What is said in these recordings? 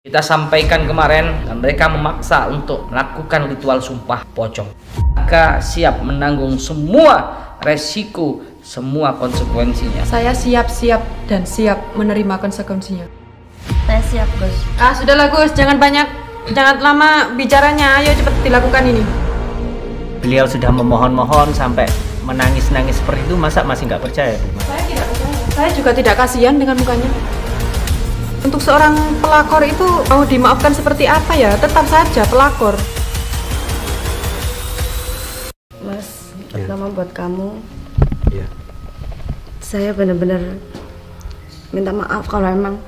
Kita sampaikan kemarin dan mereka memaksa untuk melakukan ritual sumpah pocong. Maka siap menanggung semua resiko, semua konsekuensinya. Saya siap dan siap menerima konsekuensinya. Saya siap, Gus. Sudahlah Gus, jangan lama bicaranya. Ayo cepat dilakukan ini. Beliau sudah memohon-mohon sampai menangis-nangis seperti itu, masa masih nggak percaya? Saya tidak percaya. Saya juga tidak kasihan dengan mukanya. Untuk seorang pelakor itu mau dimaafkan seperti apa ya? Tetap saja pelakor. Mas, pertama buat kamu. Iya. Saya benar-benar minta maaf kalau emang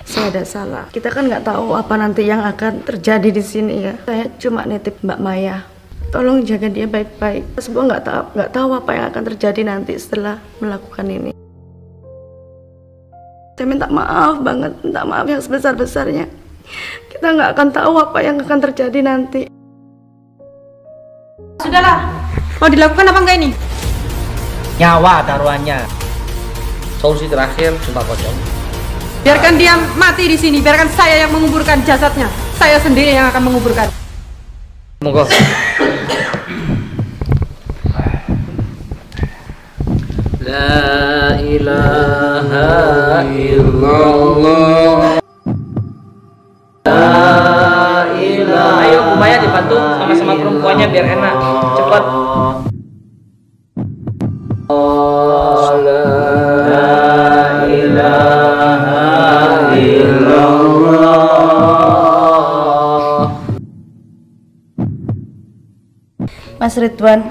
saya ada salah. Kita kan nggak tahu apa nanti yang akan terjadi di sini ya. Saya cuma nitip Mbak Maya. Tolong jaga dia baik-baik. Semua nggak tahu apa yang akan terjadi nanti setelah melakukan ini. Saya minta maaf banget, minta maaf yang sebesar-besarnya. Kita nggak akan tahu apa yang akan terjadi nanti. Sudahlah, mau dilakukan apa enggak ini? Nyawa taruhannya. Solusi terakhir sumpah pocong. Biarkan dia mati di sini, biarkan saya yang menguburkan jasadnya. Saya sendiri yang akan menguburkan. Monggo. La ilaha illallah. La ilaha. Ayo Bu Maya dibantu sama-sama perempuannya biar enak. Cepat. La ilaha illallah. Mas Ridwan,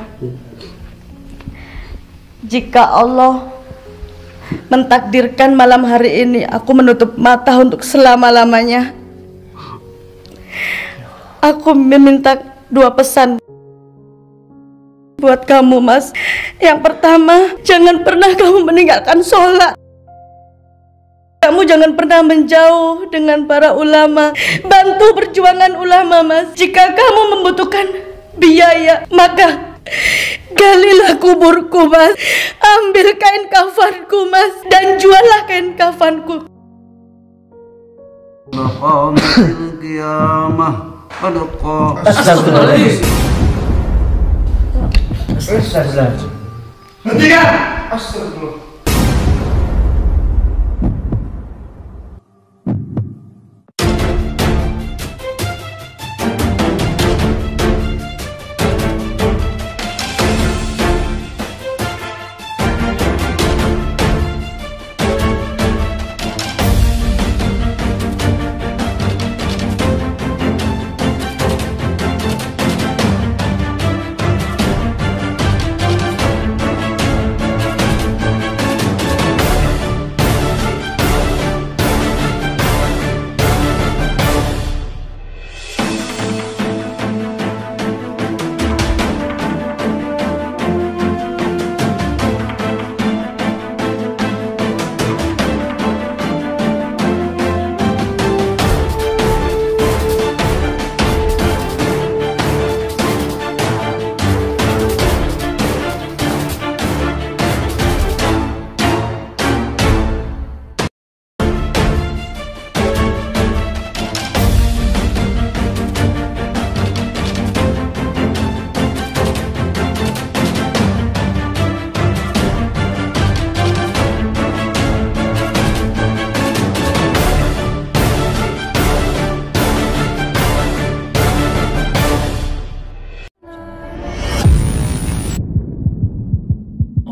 jika Allah mentakdirkan malam hari ini aku menutup mata untuk selama-lamanya, aku meminta 2 pesan buat kamu, Mas. Yang pertama, jangan pernah kamu meninggalkan sholat. Kamu jangan pernah menjauh dengan para ulama. Bantu perjuangan ulama, Mas. Jika kamu membutuhkan biaya, maka galilah kuburku, Mas. Ambil kain kafanku, Mas, dan juallah kain kafanku. Hentikan! Astagfirullah.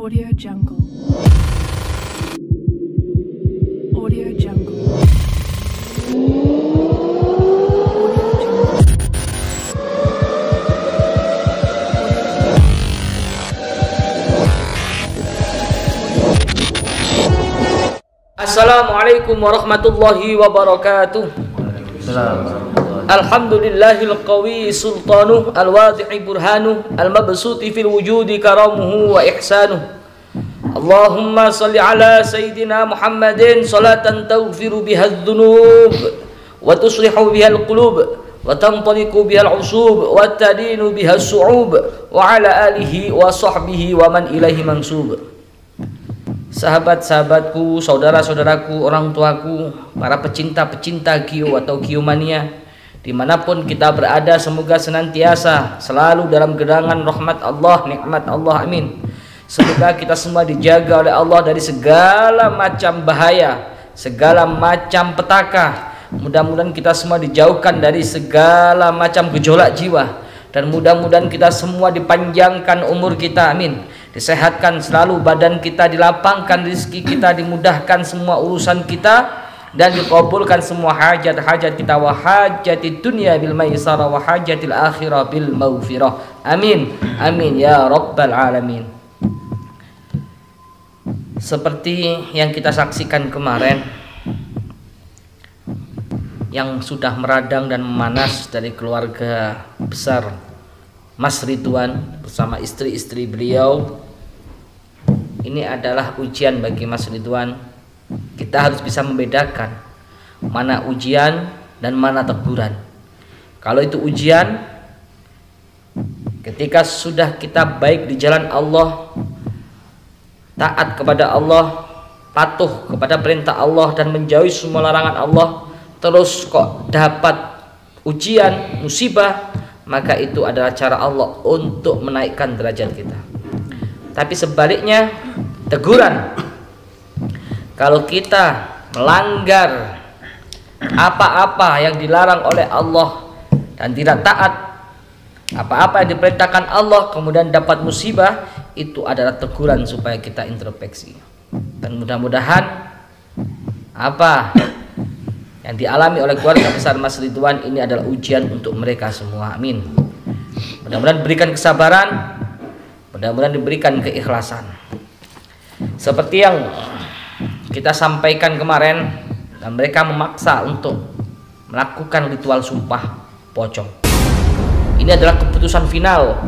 Audio Jungle. Audio Jungle. Assalamualaikum warahmatullahi wabarakatuh. Alhamdulillahil qawi sultanuh al-wadi'i burhanuh al-mabsuti fil wujudi karamuhu wa ihsanuh. Allahumma salli ala sayyidina Muhammadin salatan taghfiru biha adh-dhunub wa tuslihu biha al-qulub wa tanṭaliqu biha al-'usub wa tadinu biha as-su'ub wa ala alihi wa sahbihi wa man ilaihi mansub. sahabat-sahabatku, saudara-saudaraku, orang tuaku, para pecinta-pecinta Gio atau Giomania, dimanapun kita berada, semoga senantiasa selalu dalam genangan rahmat Allah, nikmat Allah, amin. Semoga kita semua dijaga oleh Allah dari segala macam bahaya, segala macam petaka. Mudah-mudahan kita semua dijauhkan dari segala macam gejolak jiwa, dan mudah-mudahan kita semua dipanjangkan umur kita, amin. Disehatkan selalu badan kita, dilapangkan rezeki kita, dimudahkan semua urusan kita, dan dikabulkan semua hajat-hajat kita, wa hajatid dunya bil maisarah wa hajatil akhirah bil maghfirah, amin amin ya rabbal alamin. Seperti yang kita saksikan kemarin, yang sudah meradang dan memanas dari keluarga besar Mas Ridwan bersama istri-istri beliau, ini adalah ujian bagi Mas Ridwan. Kita harus bisa membedakan mana ujian dan mana teguran. Kalau itu ujian, ketika sudah kita baik di jalan Allah, taat kepada Allah, patuh kepada perintah Allah dan menjauhi semua larangan Allah, terus kok dapat ujian, musibah, maka itu adalah cara Allah untuk menaikkan derajat kita. Tapi sebaliknya, teguran, kalau kita melanggar apa-apa yang dilarang oleh Allah dan tidak taat apa-apa yang diperintahkan Allah, kemudian dapat musibah, itu adalah teguran supaya kita introspeksi. Dan mudah-mudahan apa yang dialami oleh keluarga besar Mas Ridwan ini adalah ujian untuk mereka semua, amin. Mudah-mudahan diberikan kesabaran, mudah-mudahan diberikan keikhlasan. Seperti yang kita sampaikan kemarin, dan mereka memaksa untuk melakukan ritual sumpah pocong. Ini adalah keputusan final.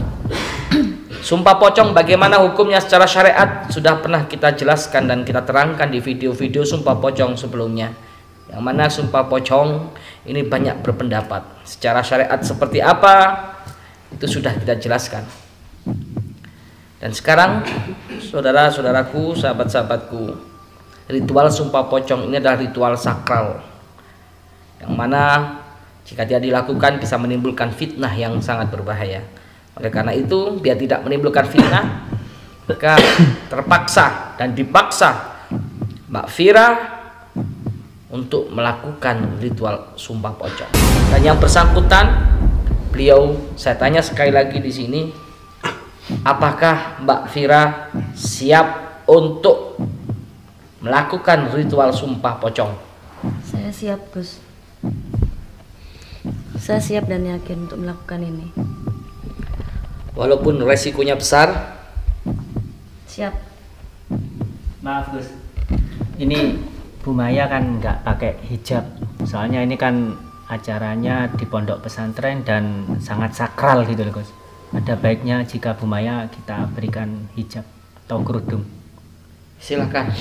Sumpah pocong bagaimana hukumnya secara syariat sudah pernah kita jelaskan dan kita terangkan di video-video sumpah pocong sebelumnya. Yang mana sumpah pocong ini banyak berpendapat. Secara syariat seperti apa, itu sudah kita jelaskan. Dan sekarang saudara-saudaraku, sahabat-sahabatku, ritual sumpah pocong ini adalah ritual sakral, yang mana jika tidak dilakukan bisa menimbulkan fitnah yang sangat berbahaya. Oleh karena itu, biar tidak menimbulkan fitnah, maka terpaksa dan dipaksa Mbak Fira untuk melakukan ritual sumpah pocong. Dan yang bersangkutan, beliau, saya tanya sekali lagi di sini, apakah Mbak Fira siap untuk melakukan ritual sumpah pocong? Saya siap, Gus. Saya siap dan yakin untuk melakukan ini. Walaupun resikonya besar? Siap. Maaf Gus, ini Bu Maya kan nggak pakai hijab, soalnya ini kan acaranya di pondok pesantren dan sangat sakral gitu loh Gus. Ada baiknya jika Bu Maya kita berikan hijab atau kerudung. Silakan.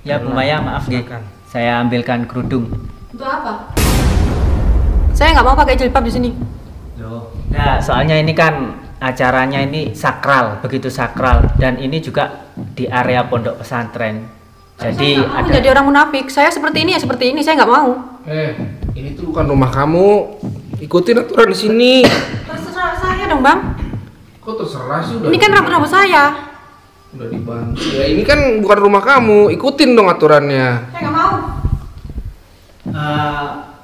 Ya Bu Maya, maaf nih, saya ambilkan kerudung. Untuk apa? Saya nggak mau pakai jilbab di sini. Loh, nah soalnya ini kan acaranya ini sakral, begitu sakral, dan ini juga di area pondok pesantren. Jadi ada jadi orang munafik. Saya seperti ini ya seperti ini, saya nggak mau. Ini tuh bukan rumah kamu. Ikutin aturan di sini. Terserah saya dong, Bang. Kok terserah sih udah. Ini kan rambut saya. Udah dibantu. Ya ini kan bukan rumah kamu. Ikutin dong aturannya. Saya nggak mau.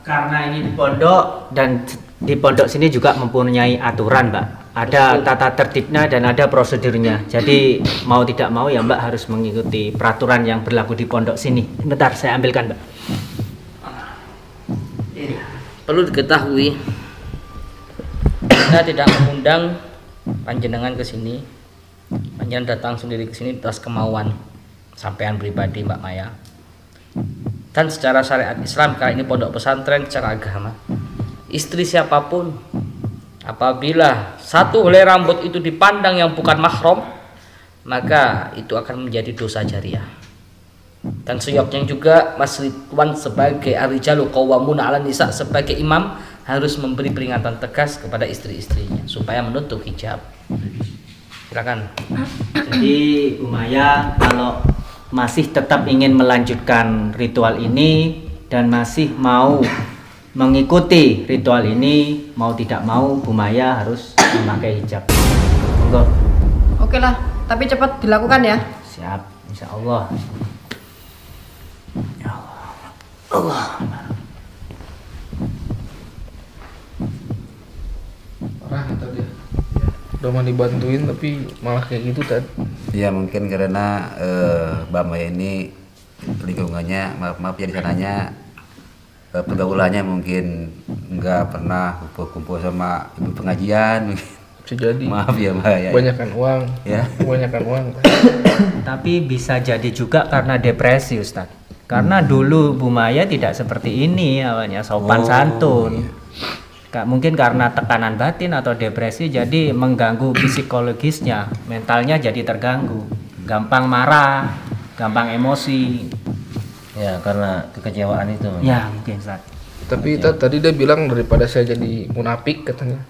Karena ini di pondok dan di pondok sini juga mempunyai aturan, Mbak. Ada tata tertibnya dan ada prosedurnya. Jadi mau tidak mau ya Mbak harus mengikuti peraturan yang berlaku di pondok sini. Bentar, saya ambilkan, Mbak. Perlu diketahui, kita tidak mengundang panjenengan ke sini. Panjenengan datang sendiri ke sini atas kemauan sampean pribadi, Mbak Maya. Dan secara syariat Islam, kali ini pondok pesantren secara agama, istri siapapun apabila satu helai rambut itu dipandang yang bukan mahram, maka itu akan menjadi dosa jariah. Dan seyoknya juga Mas Ridwan sebagai ar-rijalu qawwamuna 'alan nisa, sebagai imam harus memberi peringatan tegas kepada istri-istrinya supaya menutup hijab. Silakan. Jadi Bu Maya, kalau masih tetap ingin melanjutkan ritual ini dan masih mau mengikuti ritual ini, mau tidak mau Bu Maya harus memakai hijab. Monggo. Oke lah, tapi cepat dilakukan ya. Siap, insya Allah. Ya Allah. Parah tadi. Udah mau dibantuin tapi malah kayak gitu tadi. Ya mungkin karena Mbak Maya ini lingkungannya, maaf ya di sananya pergaulannya mungkin nggak pernah kumpul-kumpul sama ibu pengajian. Bisa jadi. Maaf ya Mbak ya. Kebanyakan uang. Ya. Kebanyakan uang. Tapi bisa jadi juga karena depresi, Ustadz. Karena dulu Bu Maya tidak seperti ini awalnya, sopan santun. Mungkin karena tekanan batin atau depresi jadi mengganggu psikologisnya, mentalnya jadi terganggu, gampang marah, gampang emosi. Ya karena kekecewaan itu. Ya mungkin Ustaz. Tapi tadi dia bilang daripada saya jadi munafik katanya.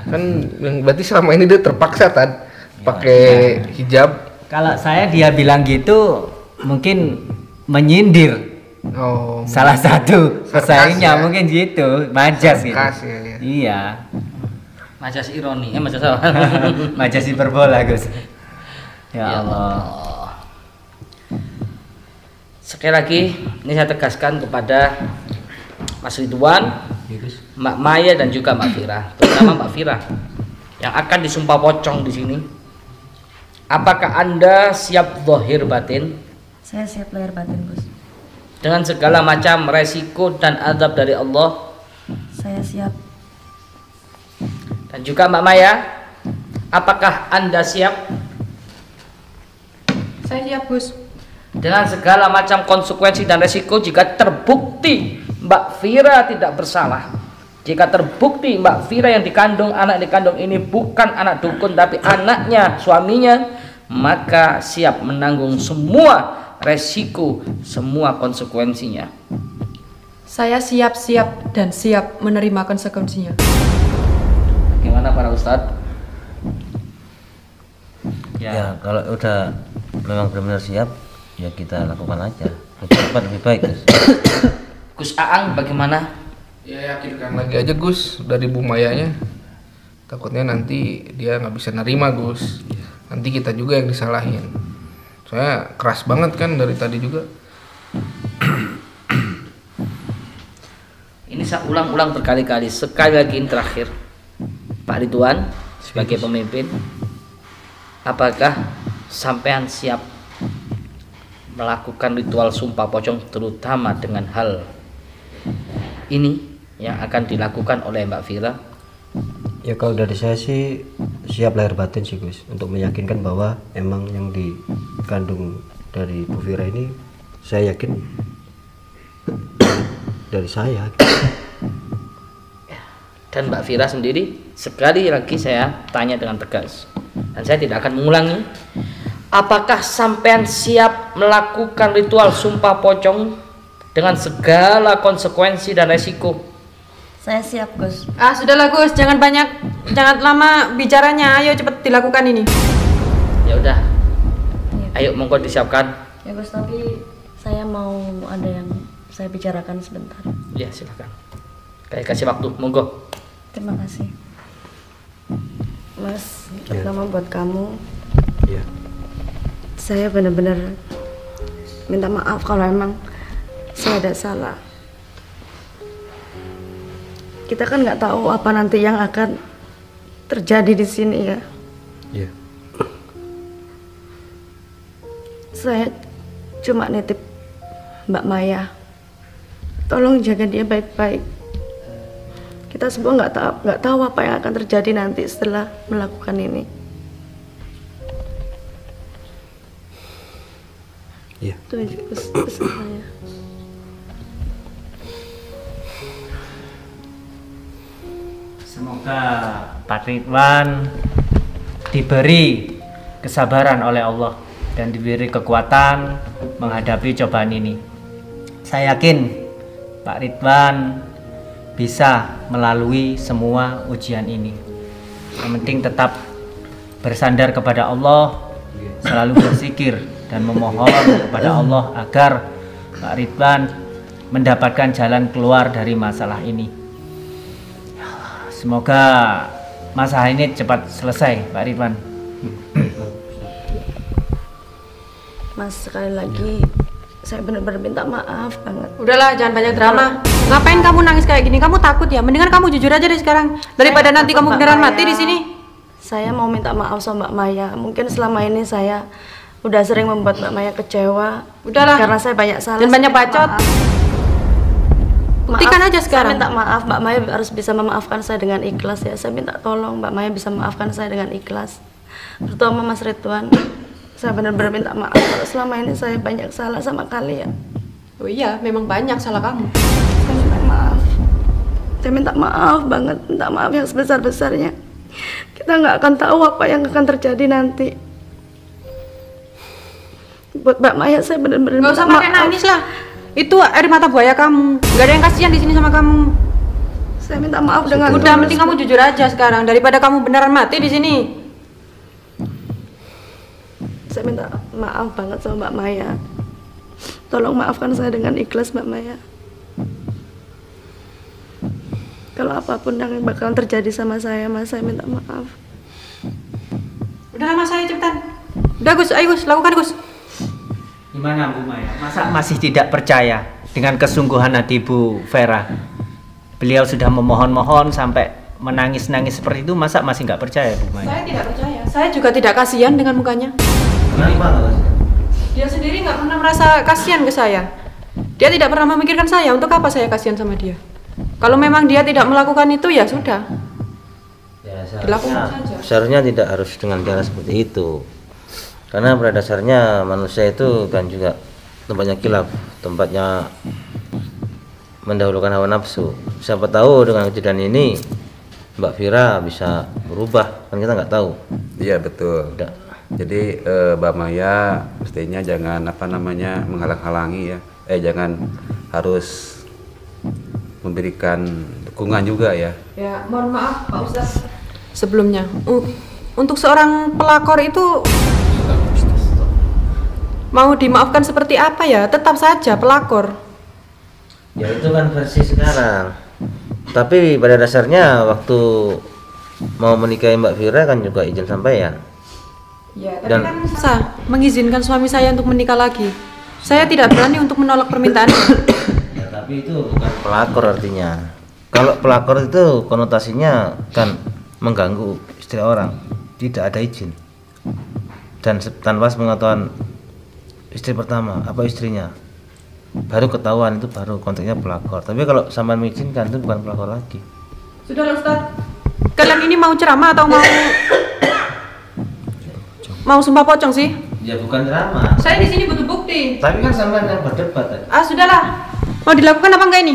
Kan berarti selama ini dia terpaksa pakai hijab. Kalau saya dia bilang gitu mungkin menyindir. Oh, Salah satu pesaingnya ya. mungkin gitu, majas gitu. Sarkas ya. Iya. Majas ironi, majas apa? Majas hiperbola, Gus. Ya Allah. Sekali lagi, ini saya tegaskan kepada Mas Ridwan, Mbak Maya dan juga Mbak Fira, terutama Mbak Fira yang akan disumpah pocong di sini. Apakah Anda siap zahir batin? Saya siap lahir batin, Gus. Dengan segala macam resiko dan azab dari Allah. Saya siap. Dan juga Mbak Maya, apakah Anda siap? Saya siap, Gus. Dengan segala macam konsekuensi dan resiko jika terbukti Mbak Fira tidak bersalah. Jika terbukti Mbak Fira yang dikandung, anak dikandung ini bukan anak dukun tapi anaknya suaminya, maka siap menanggung semua resiko, semua konsekuensinya. Saya siap-siap dan siap menerima konsekuensinya. Gimana para ustadz? Ya kalau udah memang benar-benar siap, ya kita lakukan aja. Lebih cepat lebih baik, Gus. Gus Aang bagaimana? Ya yakinkan lagi aja Gus dari Bu Mayanya. Takutnya nanti dia nggak bisa nerima Gus. Nanti kita juga yang disalahin. Soalnya keras banget kan dari tadi juga. Ini saya ulang-ulang berkali-kali. Sekali lagi ini terakhir. Pak Ridwan sebagai pemimpin, apakah sampean siap melakukan ritual sumpah pocong terutama dengan hal ini yang akan dilakukan oleh Mbak Fira? Ya kalau dari saya sih siap lahir batin sih Gus, untuk meyakinkan bahwa emang yang dikandung dari Bu Fira ini saya yakin dari saya. Dan Mbak Fira sendiri, sekali lagi saya tanya dengan tegas dan saya tidak akan mengulangi, apakah sampean siap melakukan ritual sumpah pocong dengan segala konsekuensi dan resiko? Saya siap, Gus. Sudahlah Gus, jangan lama bicaranya. Ayo cepat dilakukan ini. Ya udah. Ya. Ayo monggo disiapkan. Ya Gus, tapi saya mau ada yang saya bicarakan sebentar. Ya silakan. Kayak kasih waktu, monggo. Terima kasih. Mas, terutama buat kamu. Ya. Saya benar-benar minta maaf kalau emang saya ada salah. Kita kan nggak tahu apa nanti yang akan terjadi di sini ya. Iya. Saya cuma nitip Mbak Maya. Tolong jaga dia baik-baik. Kita semua nggak tahu apa yang akan terjadi nanti setelah melakukan ini. Iya. Itu aja pesan saya. Semoga Pak Ridwan diberi kesabaran oleh Allah dan diberi kekuatan menghadapi cobaan ini. Saya yakin Pak Ridwan bisa melalui semua ujian ini. Yang penting tetap bersandar kepada Allah, selalu berzikir dan memohon kepada Allah agar Pak Ridwan mendapatkan jalan keluar dari masalah ini. Semoga masalah ini cepat selesai, Pak Ridwan. Mas, sekali lagi saya benar-benar minta maaf banget. Udahlah, jangan banyak drama. Ngapain kamu nangis kayak gini? Kamu takut ya? Mendingan kamu jujur aja deh sekarang daripada nanti kamu beneran mati di sini. Saya mau minta maaf sama Mbak Maya. Mungkin selama ini saya udah sering membuat Mbak Maya kecewa. Udahlah. Karena saya banyak salah. Dan banyak bacot. Buktikan aja sekarang. Saya minta maaf, Mbak Maya harus bisa memaafkan saya dengan ikhlas ya. Saya minta tolong Mbak Maya bisa memaafkan saya dengan ikhlas. Terutama Mas Ridwan. Saya benar-benar minta maaf kalau selama ini saya banyak salah sama kalian. Oh iya, memang banyak salah kamu. Saya minta maaf. Saya minta maaf banget, minta maaf yang sebesar-besarnya. Kita nggak akan tahu apa yang akan terjadi nanti. Buat Mbak Maya saya benar-benar Nggak usah pakai nangis lah. Itu air mata buaya kamu. Gak ada yang kasihan di sini sama kamu. Saya minta maaf dengan udah, mending kamu jujur aja sekarang daripada kamu beneran mati di sini. Saya minta maaf banget sama Mbak Maya. Tolong maafkan saya dengan ikhlas, Mbak Maya. Kalau apapun yang bakalan terjadi sama saya, Mas, saya minta maaf. Udah lama saya cepetan. Udah Gus, ayo Gus, lakukan Gus. Gimana Bu Maya? Masa masih tidak percaya dengan kesungguhan hati Bu Vera? Beliau sudah memohon-mohon sampai menangis-nangis seperti itu, masa masih nggak percaya Bu Maya? Saya tidak percaya. Saya juga tidak kasihan dengan mukanya. Kenapa? Dia sendiri nggak pernah merasa kasihan ke saya. Dia tidak pernah memikirkan saya. Untuk apa saya kasihan sama dia? Kalau memang dia tidak melakukan itu, ya sudah. Ya, Dilakukan saja. seharusnya tidak harus dengan cara seperti itu. Karena pada dasarnya manusia itu kan juga tempatnya khilaf, tempatnya mendahulukan hawa nafsu. Siapa tahu dengan kejadian ini Mbak Vira bisa berubah, kan kita nggak tahu. Iya betul. Udah. Jadi Mbak Maya mestinya jangan menghalang-halangi ya. Jangan harus memberikan dukungan juga ya. Ya, mohon maaf Pak Ustaz. Sebelumnya, untuk seorang pelakor itu mau dimaafkan seperti apa ya? Tetap saja pelakor. Ya itu kan versi sekarang. Tapi pada dasarnya waktu mau menikahi Mbak Vira kan juga izin sampean. Ya, tapi kan sah mengizinkan suami saya untuk menikah lagi. Saya tidak berani untuk menolak permintaan. Ya, tapi itu bukan pelakor artinya. Kalau pelakor itu konotasinya kan mengganggu istri orang, tidak ada izin. Dan tanpa pengetahuan istri pertama apa istrinya, baru ketahuan, itu baru konteksnya pelakor. Tapi kalau sampean mengizinkan itu bukan pelakor lagi. Sudah Ustaz. Kalian ini mau ceramah atau mau sumpah pocong sih? Ya bukan drama. Saya di sini butuh bukti. Tapi kan sampean yang berdebat tadi. Sudahlah. Mau dilakukan apa enggak ini?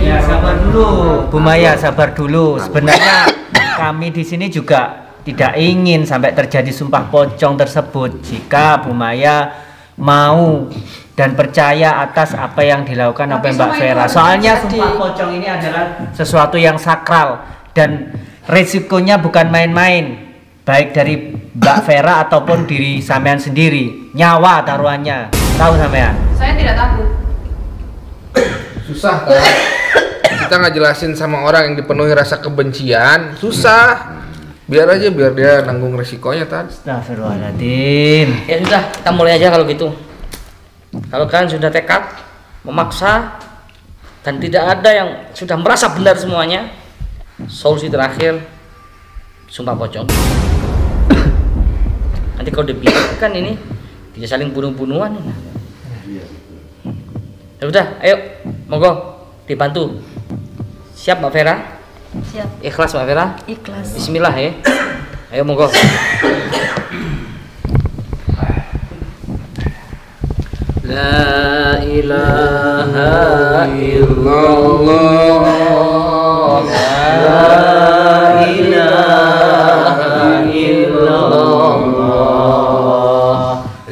Ya sabar dulu, Bu Maya, sabar dulu. Sebenarnya kami di sini juga tidak ingin sampai terjadi sumpah pocong tersebut. Jika Bu Maya mau dan percaya atas apa yang dilakukan oleh Mbak Vera. Soalnya sumpah pocong ini adalah sesuatu yang sakral dan risikonya bukan main-main. Baik dari Mbak Vera ataupun diri sampean sendiri, nyawa taruhannya. Tahu sampean? Saya tidak takut. Susah kan? Kita nggak jelasin sama orang yang dipenuhi rasa kebencian, susah. Biar dia nanggung resikonya tadi. Astagfirullahaladzim. Ya sudah, kita mulai aja kalau gitu. Kalau kalian sudah tekad memaksa dan tidak ada yang sudah merasa benar semuanya, solusi terakhir sumpah pocong. Nanti kalau dibiarkan ini bisa saling bunuh-bunuhan. Ya udah, ayo, monggo dibantu. Siap Mbak Vera? Siap. Ikhlas Mbak Vera? Ikhlas. Bismillah ya. Ayo monggo. La ilaha illallah. La ilaha illallah.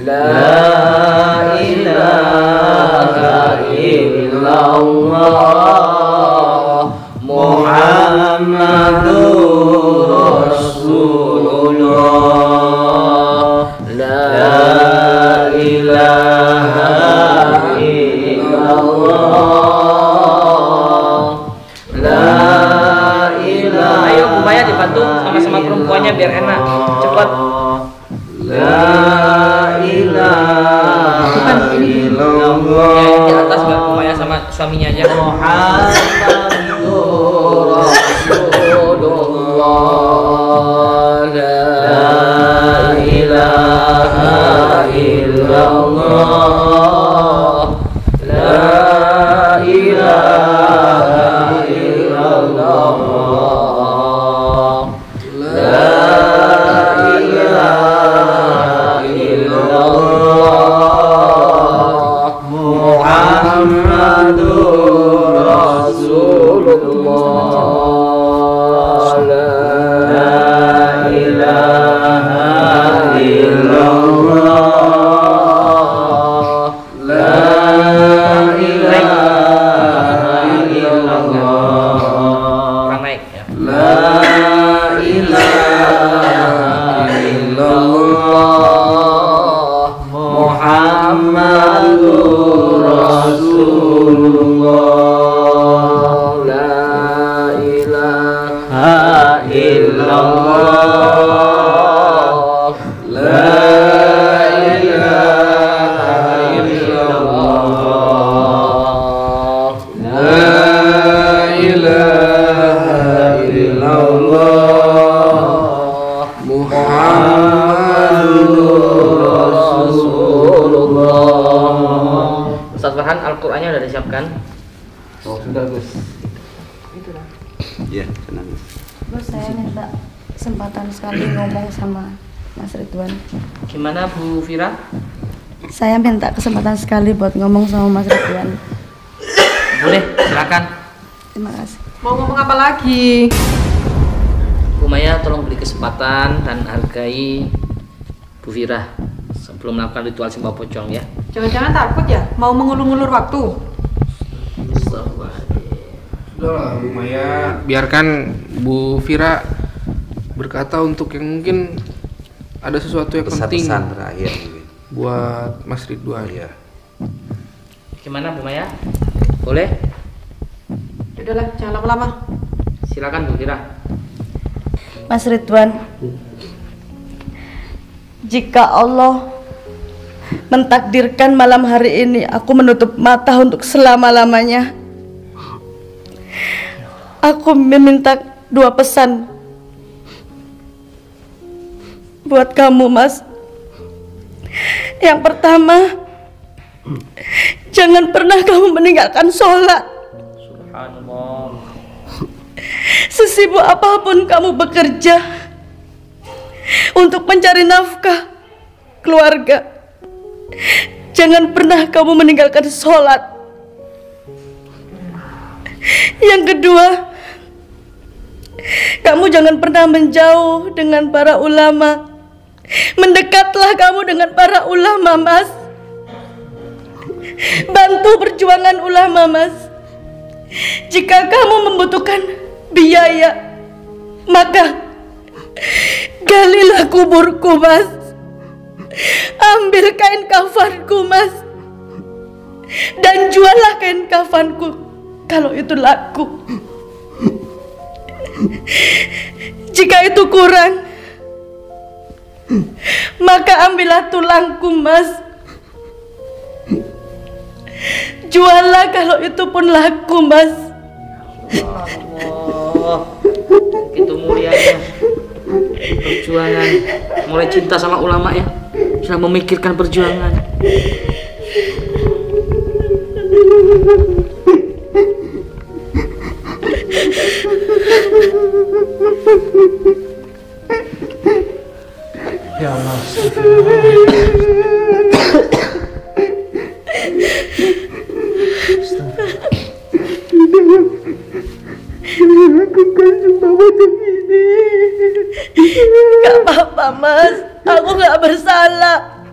La ilaha illallah. Muhammadur Rasulullah. La bantu sama-sama perempuannya biar enak. Cepat. La ilaha illallah. Ya, di atas Mbak Bumaya sama suaminya aja. Muhammadur Rasulullah. La ilaha illallah. La ilaha illallah. La ilaha illallah. Muhammadur Rasulullah. La ilaha illallah. La ilaha illallah. Kurang naik ya. La ilaha illallah. Muhammadur Rasulullah. La ilaha illallah. La ilaha illallah. La ilaha illallah. Muhammadur Rasulullah. Ustaz Farhan, Al-Qur'annya udah disiapkan? Oh, sudah Gus. Iya, tenang. Gus, saya minta kesempatan sekali ngomong sama Mas Ridwan. Gimana Bu Fira? Saya minta kesempatan sekali buat ngomong sama Mas Ridwan. Boleh, silakan. Terima kasih. Mau ngomong apa lagi? Bu Maya tolong beri kesempatan dan hargai Bu Fira sebelum melakukan ritual simbah pocong ya. Jangan-jangan takut ya? Mau mengulur-ngulur waktu? Sudahlah Bu Maya, biarkan Bu Fira berkata untuk yang mungkin ada sesuatu yang penting Pesan-pesan terakhir mungkin. buat Mas Ridwan. Iya. Gimana Bu Maya? Boleh? Udahlah, jangan lama-lama. Silakan Bu Fira. Mas Ridwan, jika Allah mentakdirkan malam hari ini aku menutup mata untuk selama-lamanya, aku meminta 2 pesan buat kamu, Mas. Yang pertama, jangan pernah kamu meninggalkan sholat. Subhanallah. Sesibuk apapun kamu bekerja untuk mencari nafkah keluarga, jangan pernah kamu meninggalkan sholat. Yang kedua, kamu jangan pernah menjauh dengan para ulama. Mendekatlah kamu dengan para ulama, Mas. Bantu perjuangan ulama, Mas. Jika kamu membutuhkan biaya, maka galilah kuburku, Mas. Ambil kain kafanku, Mas, dan juallah kain kafanku kalau itu laku. Jika itu kurang, maka ambillah tulangku, Mas. Juallah kalau itu pun laku, Mas. Allah, itu mulianya perjuangan, mulai cinta sama ulama ya, sudah memikirkan perjuangan. Ya Allah. Gak apa-apa, Mas. Aku gak bersalah.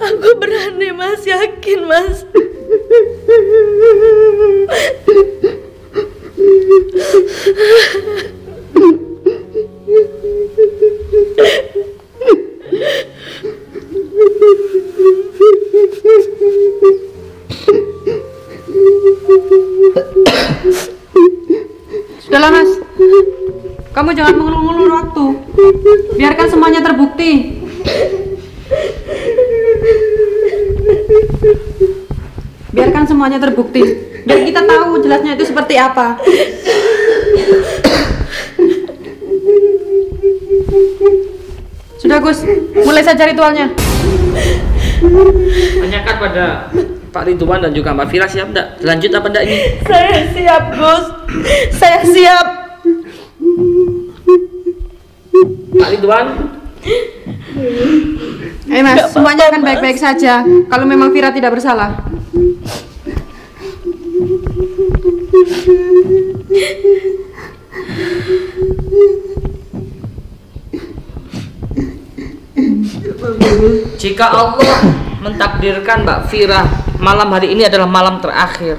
Aku berani, Mas. Yakin, Mas. Sudahlah, Mas. Kamu jangan mengulur-ulur waktu. Biarkan semuanya terbukti. Biarkan semuanya terbukti. Biar kita tahu jelasnya itu seperti apa. Sudah Gus, mulai saja ritualnya. Tanyakan pada Pak Ridwan dan juga Mbak Fira, siap enggak? Lanjut apa enggak ini? Saya siap, Gus. Saya siap. Pak Ridwan, Ayo Mas, semuanya akan baik-baik saja kalau memang Fira tidak bersalah. jika Allah mentakdirkan Mbak Fira malam hari ini adalah malam terakhir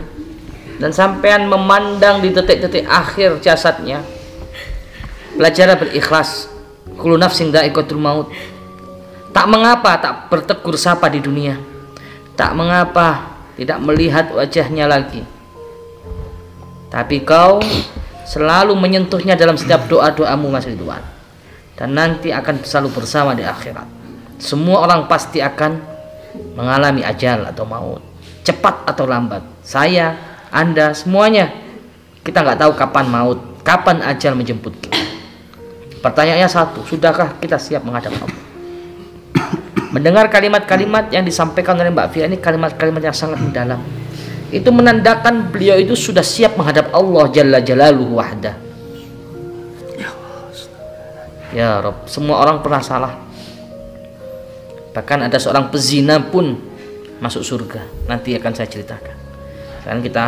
dan sampean memandang di detik-detik akhir jasadnya, belajar berikhlas. Kullu nafsin dha'iqatul maut. Tak mengapa tak bertegur sapa di dunia, tak mengapa tidak melihat wajahnya lagi, tapi kau selalu menyentuhnya dalam setiap doa-doamu Mas Ridwan, dan nanti akan selalu bersama di akhirat. Semua orang pasti akan mengalami ajal atau maut, cepat atau lambat. Saya, Anda, semuanya kita nggak tahu kapan maut, kapan ajal menjemput kita. Pertanyaannya satu, sudahkah kita siap menghadap Allah? Mendengar kalimat-kalimat yang disampaikan oleh Mbak Fira ini kalimat-kalimat yang sangat mendalam. Itu menandakan beliau itu sudah siap menghadap Allah Jalla Jalaluhu wahdah. Ya Rob, semua orang pernah salah. Bahkan ada seorang pezina pun masuk surga. Nanti akan saya ceritakan. Sekarang kita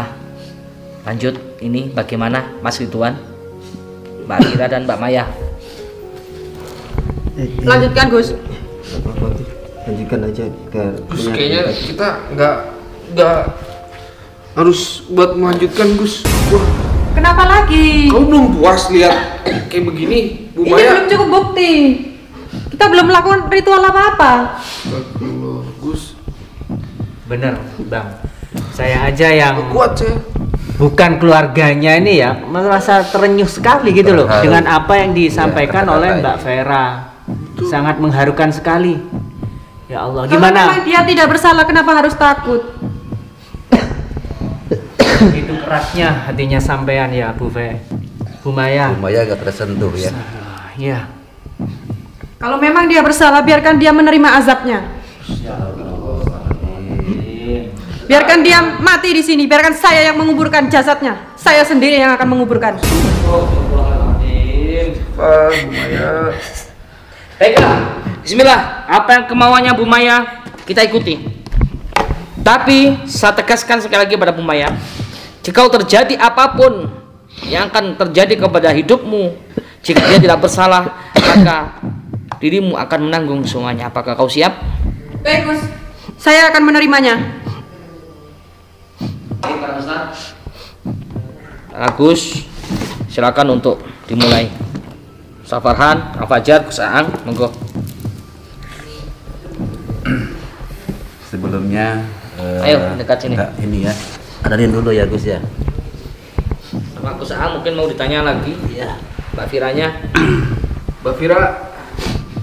lanjut ini bagaimana Mas Ridwan, Mbak Fira dan Mbak Maya. Lanjutkan Gus. Lanjutkan aja ke Gus, kayaknya kita nggak harus buat melanjutkan Gus. Wah, Kenapa lagi? kamu belum puas lihat kayak begini, Bu Ini Maya? belum cukup bukti. Kita belum melakukan ritual apa-apa. Astagfirullah, Gus. Bener Bang, saya aja yang Nggak kuat saya. bukan keluarganya ini ya merasa terenyuh sekali gitu loh Terharu. dengan apa yang disampaikan Ya, oleh kata-kata Mbak Vera. Sangat mengharukan sekali. Ya Allah, Kalau gimana? memang dia tidak bersalah, kenapa harus takut? Itu kerasnya hatinya sampean ya Bu Maya. Maya agak tersentuh ya. Ya. Kalau memang dia bersalah, biarkan dia menerima azabnya. Biarkan dia mati di sini. Biarkan saya yang menguburkan jasadnya. Saya sendiri yang akan menguburkan. Pak, Bu Maya. Baiklah, bismillah. Apa yang kemauannya Bu Maya kita ikuti. Tapi saya tegaskan sekali lagi pada Bu Maya, jika terjadi apapun yang akan terjadi kepada hidupmu, jika dia tidak bersalah, maka dirimu akan menanggung semuanya. Apakah kau siap? Baik Gus, saya akan menerimanya. Agus, silakan untuk dimulai. Safarhan, Al-Fajar, Gus Aang, monggo. Sebelumnya Ayo, dekat sini. enggak, ini ya. Adain dulu ya Gus ya. Sama Gus Aang mungkin mau ditanya lagi. Iya. Mbak Firanya. Mbak Fira,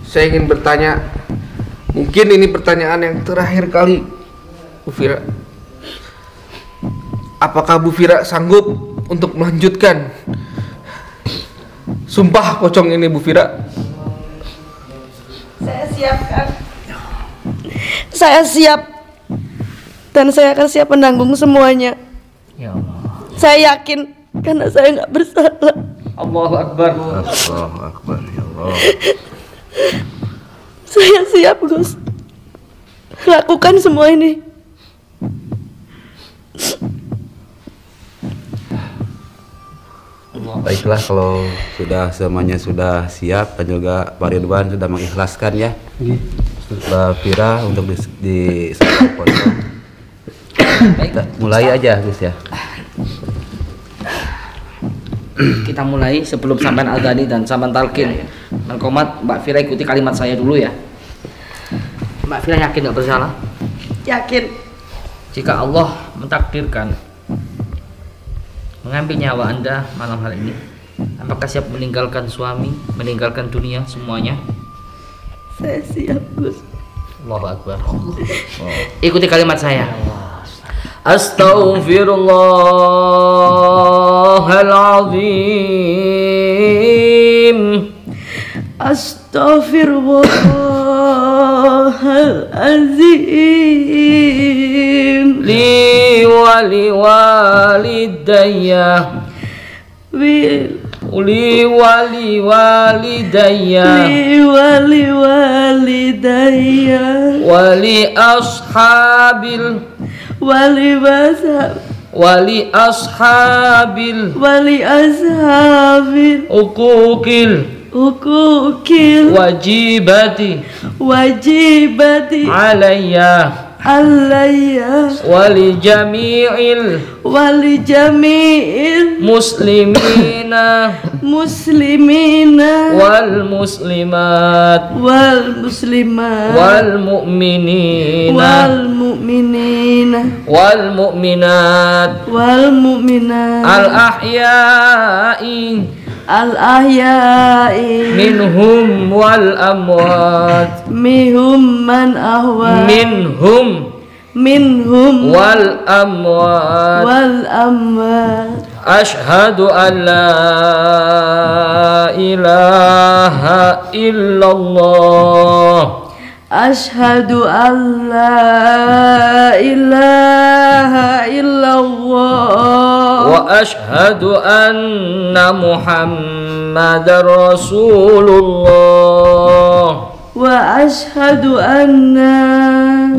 saya ingin bertanya. Mungkin ini pertanyaan yang terakhir kali, Bu Fira. Apakah Bu Fira sanggup untuk melanjutkan sumpah pocong ini, Bu Fira? Saya siap, Kang. Saya siap. Dan saya akan siap menanggung semuanya. Ya Allah. Saya yakin karena saya nggak bersalah. Allahu Akbar. Allahu Akbar ya Allah. Saya siap, Gus. Lakukan semua ini. Baiklah kalau sudah semuanya sudah siap dan juga Pak Ridwan sudah mengikhlaskan ya. Mbak Fira untuk di pondok. Kita mulai aja Gus ya. Kita mulai sebelum sampean Al-Ghani dan sampean Talqin. Komat, Mbak Fira ikuti kalimat saya dulu ya. Mbak Fira yakin nggak bersalah? Yakin. Jika Allah mentakdirkan mengambil nyawa Anda malam hari ini, Apakah siap meninggalkan suami, meninggalkan dunia semuanya? Saya siap, Gus. Allahu Akbar. Ikuti kalimat saya. Astaghfirullahaladzim. Astaghfirullahaladzim. Li wali walidayya. Li wali walidayya. Li wali walidayya. Wali ashabil. Wali ashabil. Wali ashabil. Ukukil. Wajibati. Alayya. Wali jami'il. Muslimina. Wal muslimat. Wal mu'minina. Wal mu'minat. Al ahya'i. Minhum wal amwat. Minhum wal amwat. Ashhadu an la ilaha illallah. Ashhadu an la ilaha illallah. Wa ashhadu anna Muhammadar Rasulullah. Wa ashhadu anna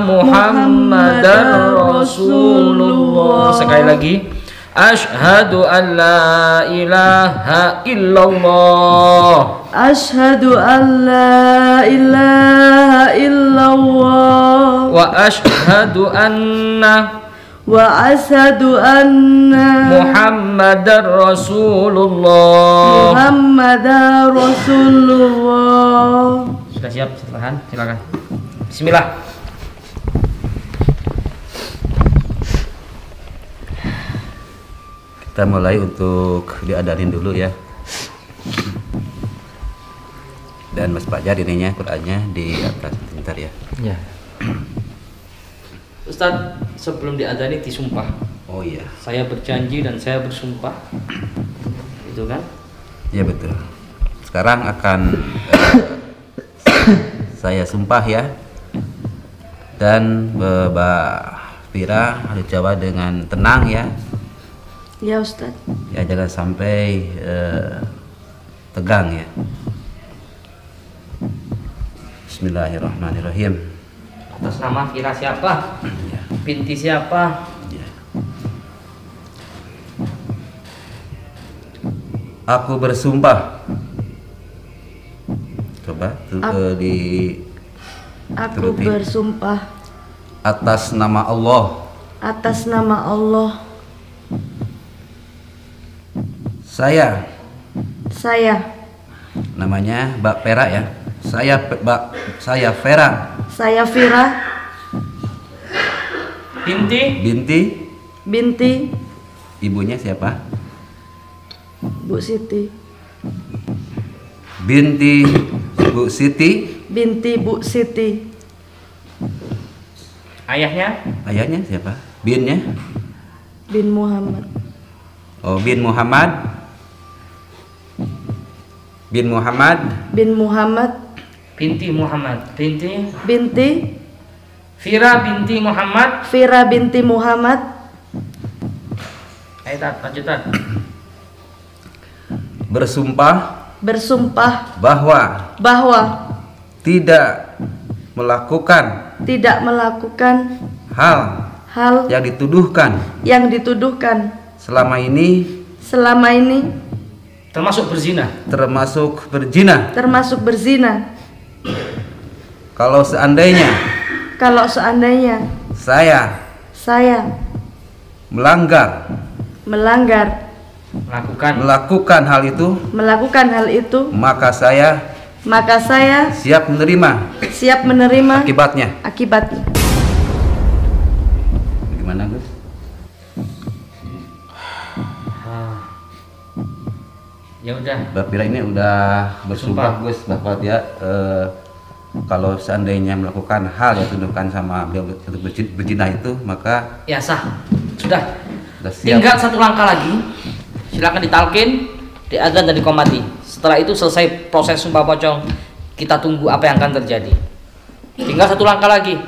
Muhammadar Rasulullah. Sekali lagi. Ashhadu an la ilaha illallah. Ashhadu an la ilaha illallah. Wa ashhadu anna Muhammadar Rasulullah. Sudah siap? Silakan. Bismillah. Kita mulai untuk diadarin dulu ya. Dan Mas Fajar ininya Qur'annya di atas bentar ya. Ya. Ustadz, sebelum diadani disumpah. Oh iya. Saya berjanji dan saya bersumpah. Itu kan? Iya betul. Sekarang akan saya sumpah ya. Dan Mbak Fira harus jawab dengan tenang ya. Ya Ustaz. Ya jangan sampai tegang ya. Bismillahirrahmanirrahim. Atas nama Fira siapa? Ya. Binti siapa? Ya. Aku bersumpah. Coba Aku bersumpah atas nama Allah. Atas nama Allah. Saya namanya Mbak Vera ya. Saya Vera. Saya Fira binti ibunya siapa? Bu Siti. Binti Bu Siti. Ayahnya siapa? Binnya? Bin Muhammad. Oh, bin Muhammad. Binti Muhammad. Binti Fira binti Muhammad. Ayo lanjutan. Bersumpah bahwa tidak melakukan hal yang dituduhkan selama ini termasuk berzina. Kalau seandainya saya melakukan hal itu, maka saya siap menerima akibatnya. Gimana, Gus? Ya udah. Mbak Fira ini udah bersumpah Gus bahwa dia kalau seandainya melakukan hal yang dituduhkan sama beliau untuk berzina itu, maka Ya sah. Sudah. siap. Tinggal satu langkah lagi. Silakan ditalkin, diadzan dan dikomati. Setelah itu selesai proses sumpah pocong, kita tunggu apa yang akan terjadi. Tinggal satu langkah lagi,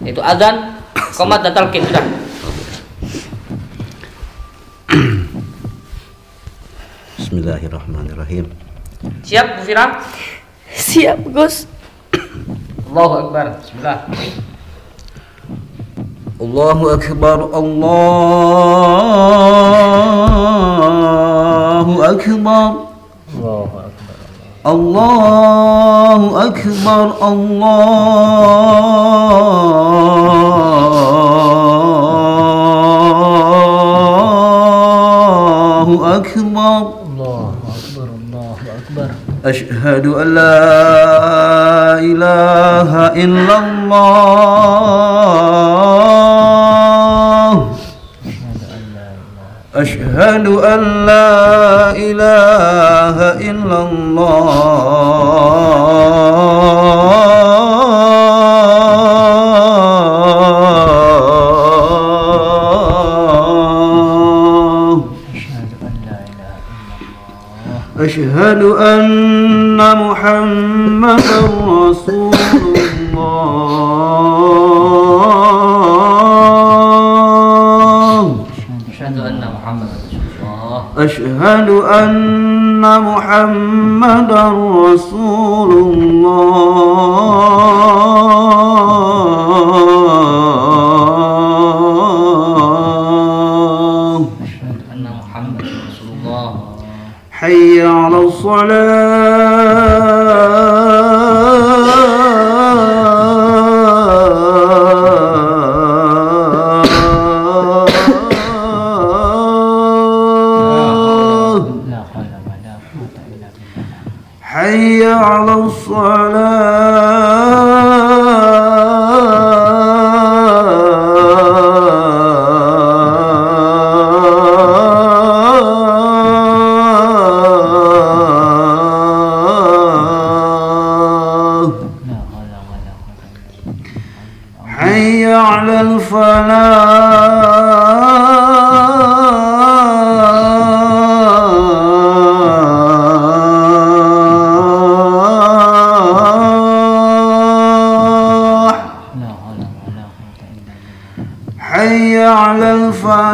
yaitu adzan, qomat dan talqin. Sudah. Bismillahirrahmanirrahim. Siap Bu Fira? Siap, Gus. Allahu Akbar. Bismillah. Allahu Akbar. Allahu Akbar. Allahu Allahu Akbar. Akbar. Allahu Akbar. Allahu Akbar. Allahu Akbar. Asyhadu an la ilaha illallah. Asyhadu an la ilaha illallah. Asyhadu anna Muhammadar Rasulullah. Asyhadu anna Muhammadar Rasulullah. Asyhadu anna Muhammadar Rasulullah. Asyhadu anna Muhammadar Rasulullah. حي على الصلاة. La haula wa la quwwata illa billah. حي على الصلاة. La haula wa la quwwata illa billah. حي على الفلاح. La haula wa la quwwata illa billah. حي على الفلاح.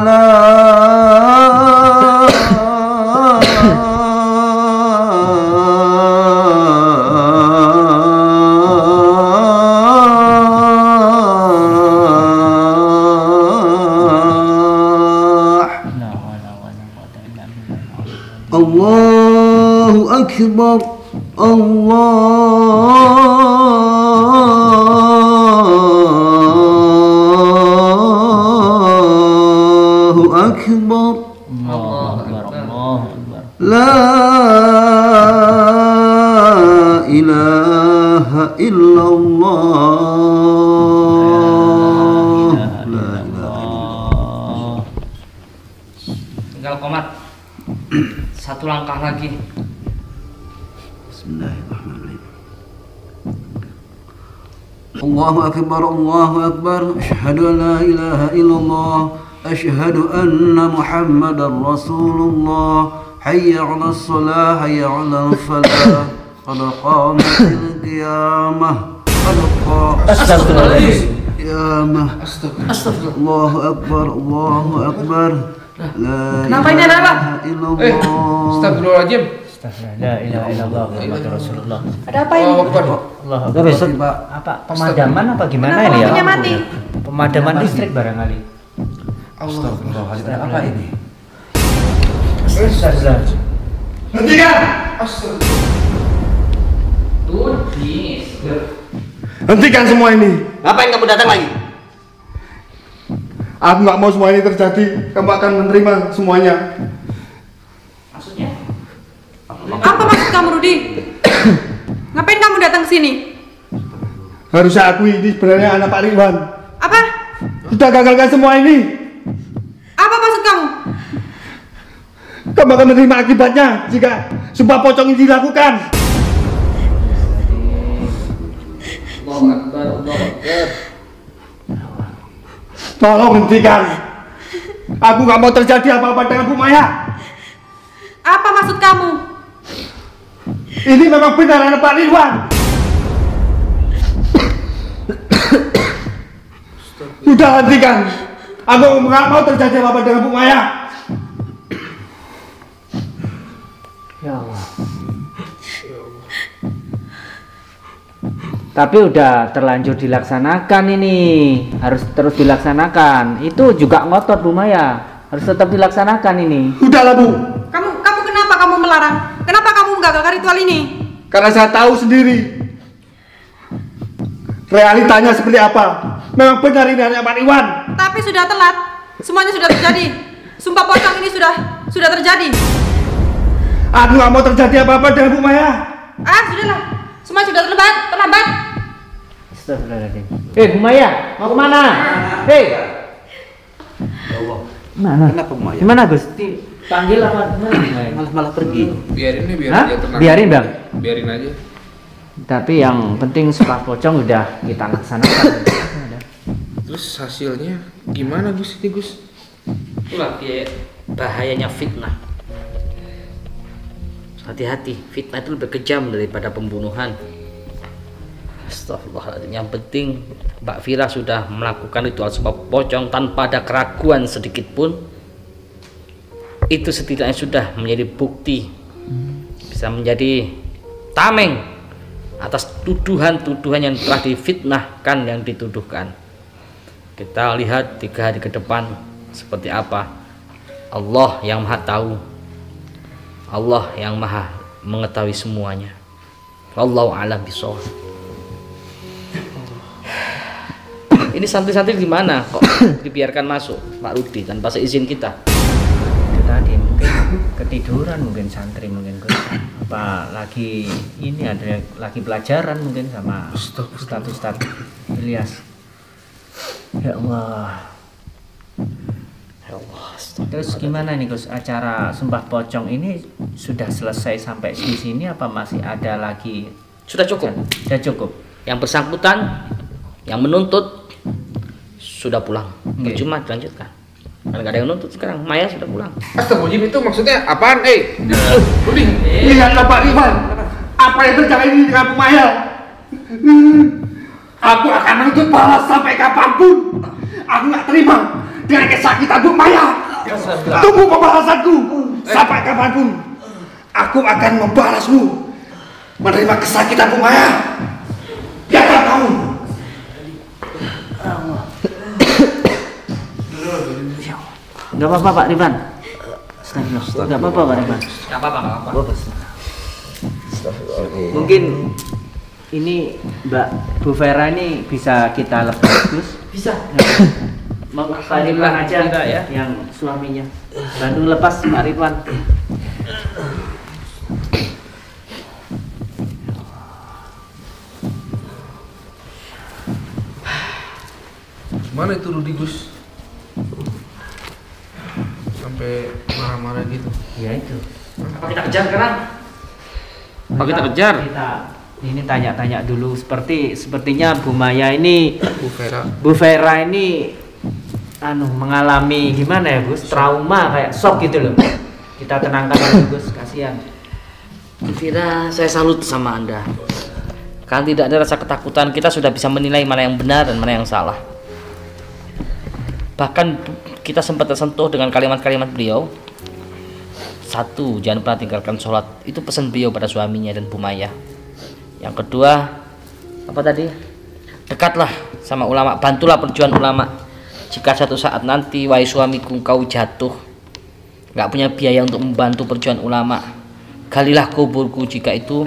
La haula wa la quwwata illa billah. الله أكبر. الله أكبر. Allahu Akbar. Allahu Akbar. لا إله إلا الله. لا إله إلا Allah. Tinggal qomat. Satu langkah lagi. Bismillahirrahmanirrahim. Allahu Akbar. Allahu Akbar. Asyhadu an la ilaha illallah. Asyhadu anna Muhammadar Rasulullah. Hayya 'alas shalah, hayya 'alal falah. Qad qamatil qiyamah. Qad qamatil qiyamah. Astagfirullah. Allahu Akbar. Allahu Akbar. La Kenapa ini ada apa? ilaha illallah. Astagfirullahaladzim. Astaghfirullah. La ilaha illallah Muhammadur Rasulullah. Ada apa ini? Allahu Akbar. Allahu Udah Akbar. besok, Pak. Apa pemadaman apa gimana Kenapa ini ya? lampunya mati? Pemadaman listrik barangkali. Astagfirullahaladzim. Ada apa ini? Astagfirullah. Hentikan! Astagfirullah. Tudis. Hentikan semua ini. Ngapain kamu datang lagi? Aku nggak mau semua ini terjadi. Kamu akan menerima semuanya. Maksudnya? Apa maksud kamu, Rudi? Ngapain kamu datang ke sini? Harus saya akui ini sebenarnya anak Pak Ridwan. Apa? Kita gagalkan semua ini. Apa maksud kamu? kamu akan menerima akibatnya jika sumpah pocong ini dilakukan. Allahu Akbar, Allahu Akbar. Tolong hentikan. Aku nggak mau terjadi apa-apa dengan Bu Maya. Apa maksud kamu? Ini memang benar anak Pak Ridwan. Sudah hentikan. Aku nggak mau terjadi apa-apa dengan Bu Maya. Ya Allah. Tapi udah terlanjur dilaksanakan ini, harus terus dilaksanakan. Itu juga ngotot Bu Maya, harus tetap dilaksanakan ini. Udahlah Bu. Kamu kenapa kamu melarang? Kenapa kamu menggagalkan ritual ini? Karena saya tahu sendiri realitanya seperti apa. Memang benar ini hanya Pak Iwan. Tapi sudah telat. Semuanya sudah terjadi. Sumpah pocong ini sudah terjadi. Aku nggak mau terjadi apa-apa dengan Bu Maya. Sudahlah. Semua sudah terlambat. Astagfirullahaladzim. Bu Maya, mau kemana? Mana? Kenapa Bu Maya? Gimana Gus? Panggil apa? Malah pergi. Biarin nih, biar Hah? dia tenang. Biarin Bang. Biarin aja. Tapi yang penting sumpah pocong udah kita laksanakan. Terus hasilnya gimana Gus ini Gus? Itulah bahayanya fitnah. Hati-hati, fitnah itu lebih kejam daripada pembunuhan. Astagfirullahaladzim. Yang penting Mbak Vira sudah melakukan ritual sumpah pocong tanpa ada keraguan sedikit pun. Itu setidaknya sudah menjadi bukti, bisa menjadi tameng atas tuduhan-tuduhan yang telah difitnahkan, yang dituduhkan. Kita lihat 3 hari ke depan seperti apa. Allah yang maha tahu, Allah yang maha mengetahui semuanya. Wallahu a'lam bishawab. Ini santri-santri di mana kok dibiarkan masuk Pak Rudi tanpa seizin kita? Itu tadi mungkin ketiduran, mungkin santri, mungkin apa lagi ini ada lagi pelajaran mungkin sama Ustaz Ilyas. Ya Allah. Ya Allah. Terus gimana nih Gus, acara sumpah pocong ini sudah selesai sampai di sini apa masih ada lagi? Sudah cukup. Sudah cukup. Yang bersangkutan, yang menuntut sudah pulang. Percuma dilanjutkan. Karena nggak ada yang nuntut sekarang. Maya sudah pulang. Astagfirullahaladzim, itu maksudnya apaan? Rudi. Lihatlah Pak Ridwan. Apa yang terjadi ini dengan Bu Maya? Aku akan menuntut balas sampai kapanpun. Aku nggak terima dengan kesakitan Bu Maya. Tunggu pembalasanku sampai kapanpun. Aku akan membalasmu, menerima kesakitan Bu Maya. Biarkan kamu. Enggak apa-apa Pak Ridwan. Enggak apa-apa Pak Ridwan. Nggak apa-apa. Mungkin ini Mbak Bu Vera ini bisa kita lepas Gus. Bisa. Mau Pak Ridwan aja kita, ya, yang suaminya. Bantu lepas Pak Ridwan. Mana itu Rudi Gus? Sampai marah-marah gitu. Ya itu. Apa kita kejar sekarang? Apa kita kejar? Kita ini tanya-tanya dulu. Sepertinya Bu Maya ini, Bu Vera ini mengalami gimana ya Gus? Trauma kayak shock gitu loh. Kita tenangkan dulu Gus, kasihan. Vira, saya salut sama Anda. Kan tidak ada rasa ketakutan, kita sudah bisa menilai mana yang benar dan mana yang salah. Bahkan kita sempat tersentuh dengan kalimat-kalimat beliau. 1, jangan pernah tinggalkan sholat. Itu pesan beliau pada suaminya dan Bu Maya. Yang kedua, apa tadi? Dekatlah sama ulama, bantulah perjuangan ulama. Jika suatu saat nanti, wahai suamiku, kau jatuh, nggak punya biaya untuk membantu perjuangan ulama, galilah kuburku. Jika itu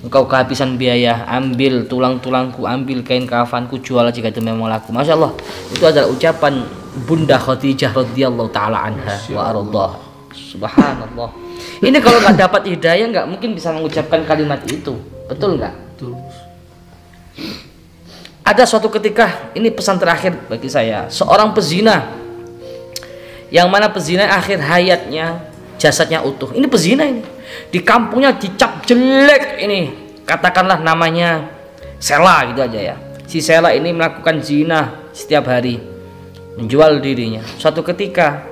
engkau kehabisan biaya, ambil tulang-tulangku, ambil kain kafanku, jual jika itu memang laku. Masya Allah, itu adalah ucapan Bunda Khadijah radhiyallahu taala anha wa ardah. Subhanallah. Ini kalau nggak dapat hidayah nggak mungkin bisa mengucapkan kalimat itu, betul nggak? Betul. Ada suatu ketika, ini pesan terakhir bagi saya, seorang pezina, yang mana pezina akhir hayatnya jasadnya utuh. Ini pezina ini. Di kampungnya dicap jelek ini. Katakanlah namanya Sela gitu aja ya. Si Sela ini melakukan zina setiap hari, menjual dirinya. Suatu ketika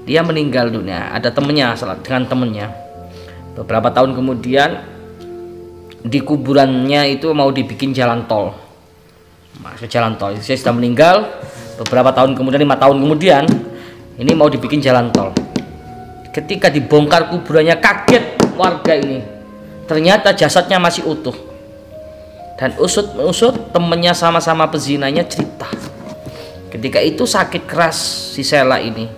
dia meninggal dunia, ada temennya dengan temennya. Beberapa tahun kemudian di kuburannya itu mau dibikin jalan tol. Maksud jalan tol, saya sudah meninggal. Beberapa tahun kemudian, 5 tahun kemudian, ini mau dibikin jalan tol. Ketika dibongkar kuburannya, kaget warga ini. Ternyata jasadnya masih utuh. Dan usut temennya sama-sama pezinanya cerita. Ketika itu sakit keras si Sela ini.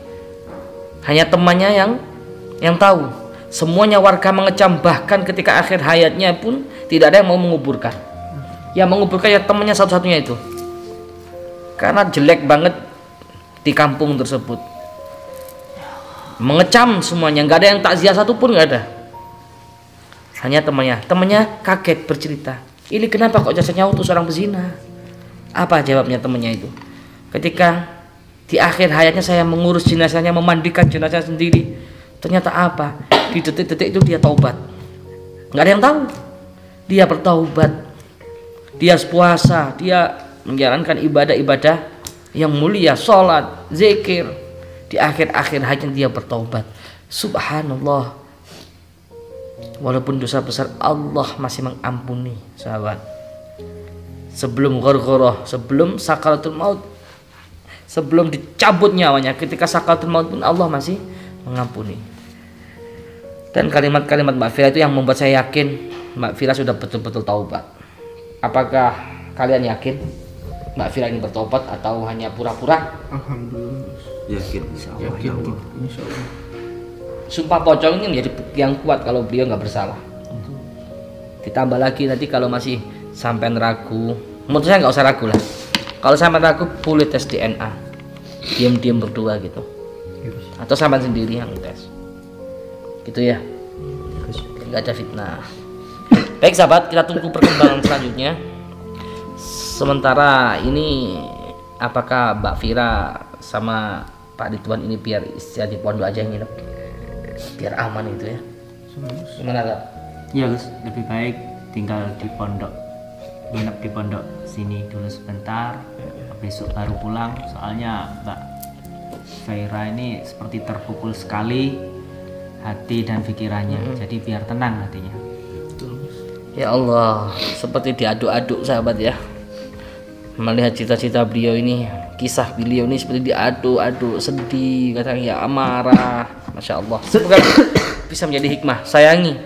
Hanya temannya yang tahu. Semuanya warga mengecam, bahkan ketika akhir hayatnya pun tidak ada yang mau menguburkan. Yang menguburkan ya temannya satu-satunya itu. Karena jelek banget di kampung tersebut. Mengecam semuanya, nggak ada yang takziah satu pun nggak ada. Hanya temannya kaget bercerita. Ini kenapa kok jasadnya utuh seorang pezina? Apa jawabnya temannya itu? Ketika di akhir hayatnya saya mengurus jenazahnya, memandikan jenazah sendiri. Ternyata apa? Di detik-detik itu dia taubat. Nggak ada yang tahu. Dia bertaubat. Dia puasa. Dia menjalankan ibadah-ibadah yang mulia, sholat, zikir. Di akhir-akhir hayatnya dia bertaubat. Subhanallah. Walaupun dosa besar, Allah masih mengampuni, sahabat. Sebelum ghargharah, sebelum sakaratul maut, sebelum dicabut nyawanya, ketika sakaratul maut pun Allah masih mengampuni. Dan kalimat-kalimat Mbak Fira itu yang membuat saya yakin Mbak Fira sudah betul-betul taubat. Apakah kalian yakin Mbak Fira ini bertobat atau hanya pura-pura? Alhamdulillah. Yakin, insyaallah. Yakin, insyaallah. Sumpah pocong ini menjadi bukti yang kuat kalau beliau nggak bersalah. Ditambah lagi nanti kalau masih sampai ragu, menurut saya nggak usah ragu lah. Kalau sampai ragu boleh tes DNA, diam-diam berdua gitu, atau sampai sendiri yang tes, gitu ya. Nggak ada fitnah. Baik sahabat, kita tunggu perkembangan selanjutnya. Sementara ini, apakah Mbak Fira sama Pak Ridwan ini biar istirahat di pondok aja yang nginep? Biar aman itu ya. Gimana Kak? Ya Gus, lebih baik tinggal di pondok, nginep di pondok sini dulu sebentar, besok baru pulang. Soalnya Mbak Fira ini seperti terpukul sekali hati dan pikirannya, jadi biar tenang hatinya. Ya Allah, seperti diaduk-aduk sahabat ya. Melihat cita-cita beliau ini, kisah beliau ini seperti diaduk-aduk, sedih, kadang ya amarah. Masya Allah, semoga bisa menjadi hikmah. Sayangi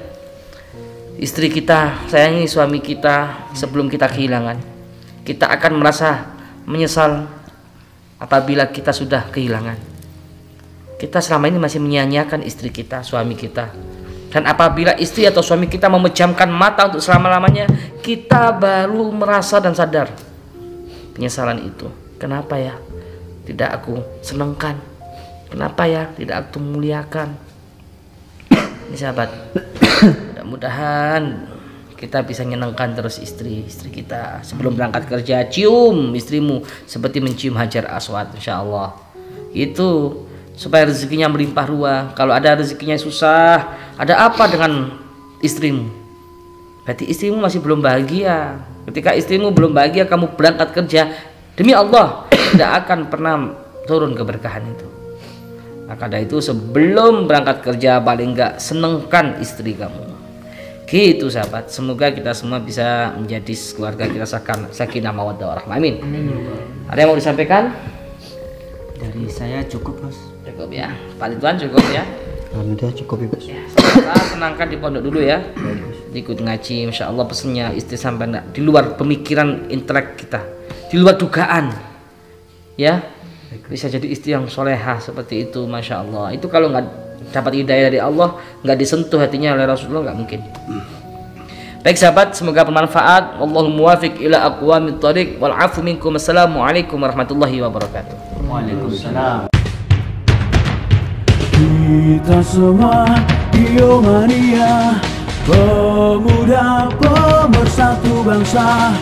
istri kita, sayangi suami kita sebelum kita kehilangan. Kita akan merasa menyesal apabila kita sudah kehilangan. Kita selama ini masih menyia-nyiakan istri kita, suami kita. Dan apabila istri atau suami kita memejamkan mata untuk selama-lamanya, kita baru merasa dan sadar penyesalan itu. Kenapa ya tidak aku senangkan? Kenapa ya tidak aku muliakan? Ini sahabat, mudah-mudahan kita bisa menyenangkan terus istri kita. Sebelum berangkat kerja, cium istrimu seperti mencium Hajar Aswad, insya Allah. Itu supaya rezekinya melimpah ruah. Kalau ada rezekinya susah, ada apa dengan istrimu? Berarti istrimu masih belum bahagia. Ketika istrimu belum bahagia, kamu berangkat kerja, demi Allah tidak akan pernah turun keberkahan itu. Maka dari itu sebelum berangkat kerja paling enggak senengkan istri kamu. Gitu sahabat, semoga kita semua bisa menjadi keluarga kita sakinah mawaddah warahmah. Amin. Ada yang mau disampaikan? Dari saya cukup Mas. Cukup ya, Pak Ridwan cukup ya. Alhamdulillah cukup ya Mas. Ya, tenangkan di pondok dulu ya. Ikut ngaji, insya Allah pesennya istri sampai di luar pemikiran intelek kita, di luar dugaan, ya bisa jadi istri yang solehah seperti itu, masya Allah. Itu kalau nggak dapat hidayah dari Allah, nggak disentuh hatinya oleh Rasulullah, nggak mungkin. Baik sahabat, semoga bermanfaat. Allahumma muwafiq ila aqwamit thariq wal afu minkum. Assalamualaikum warahmatullahi wabarakatuh. Waalaikumsalam. Kita semua biomania, pemuda pemersatu bangsa.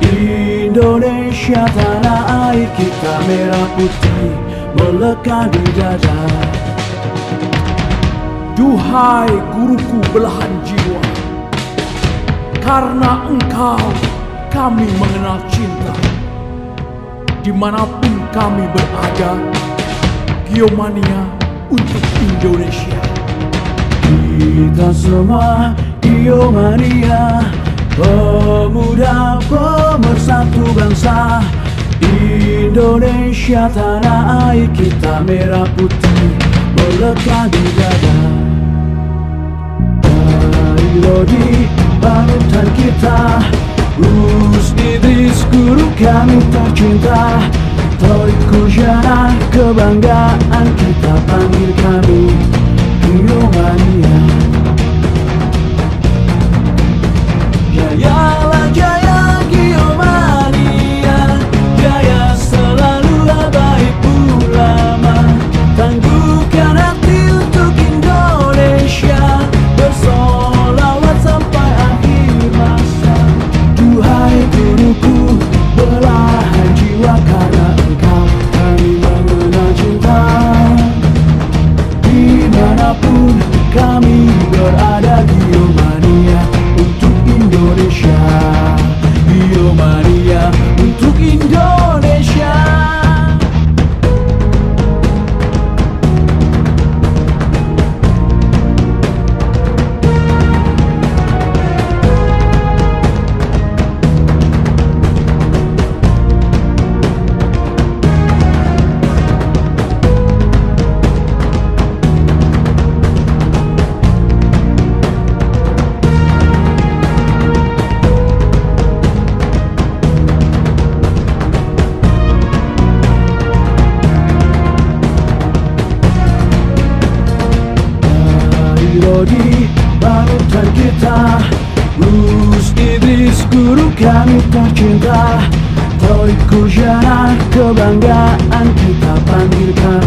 Indonesia tanah air kita, merah putih melekat di dada. Duhai guruku belahan jiwa, karena engkau kami mengenal cinta. Dimanapun kami berada, Giomania untuk Indonesia. Kita semua Giomania, pemuda pemersatu bangsa. Indonesia tanah air kita, merah putih melekat di dada. Dari Lodi panutan kita, Gus Idris guru kami tercinta. Torik Kujana kebanggaan kita, panggil kami Giomania. Jayalah jaya Giomania, jaya selalu habaib ulama. Tangguhkan hati untuk Indonesia, bersolawat sampai akhir masa. Duhai guruku belahan jiwa, karena engkau kami mengenal cinta. Dimanapun kami berada, Giomania untuk Indonesia. Giomania untuk Indonesia. Lodi panutan kita, Gus Idris guru kami tercinta. Torik Kujana kebanggaan kita, panggil kami